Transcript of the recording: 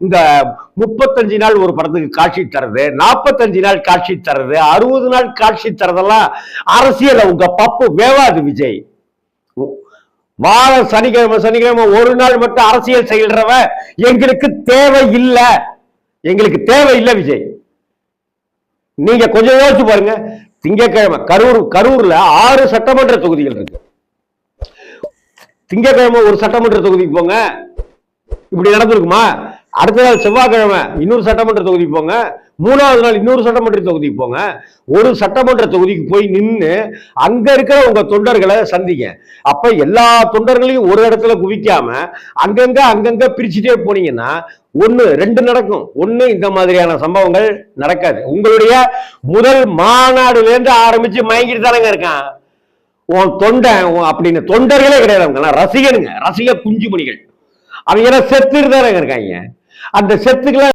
இந்த 35 நாள் ஒரு படத்துக்கு காட்சி தர்றது, 45 நாள் காட்சி தர்றது, 60 நாள் காட்சி தரதெல்லாம் அரசியல் உங்க பப்பு வேவாது விஜய். வார சனிக்கிழமை ஒரு நாள் மட்டும் அரசியல் செய்யறவ எங்களுக்கு தேவை இல்லை, எங்களுக்கு தேவை இல்லை விஜய். நீங்க கொஞ்சம் யோசிச்சு பாருங்க. திங்கட்கிழமை கரூர்ல 6 சட்டமன்ற தொகுதிகள் இருக்கு. திங்கட்கிழமை ஒரு சட்டமன்ற தொகுதிக்கு போங்க, இப்படி நடந்திருக்குமா? அடுத்த நாள் செவ்வாய்க்கிழமை இன்னொரு சட்டமன்ற தொகுதிக்கு போங்க, 3வது நாள் இன்னொரு சட்டமன்ற தொகுதிக்கு போங்க. ஒரு சட்டமன்ற தொகுதிக்கு போய் நின்று அங்க இருக்கிற உங்க தொண்டர்களை சந்திங்க. அப்ப எல்லா தொண்டர்களையும் ஒரு இடத்துல குவிக்காம அங்கங்க பிரிச்சுட்டே போனீங்கன்னா 1-2 நடக்கும். ஒண்ணு, இந்த மாதிரியான சம்பவங்கள் நடக்காது. உங்களுடைய முதல் மாநாடுல இருந்து ஆரம்பிச்சு மயங்கிட்டு தானங்க இருக்கான் உன் தொண்டை. அப்படின்னு தொண்டர்களே கிடையாது, ரசிகனுங்க, ரசிக குஞ்சுமணிகள். அவங்க செத்துட்டு தானே இருக்காங்க. அந்த செத்துக்கெல்லாம்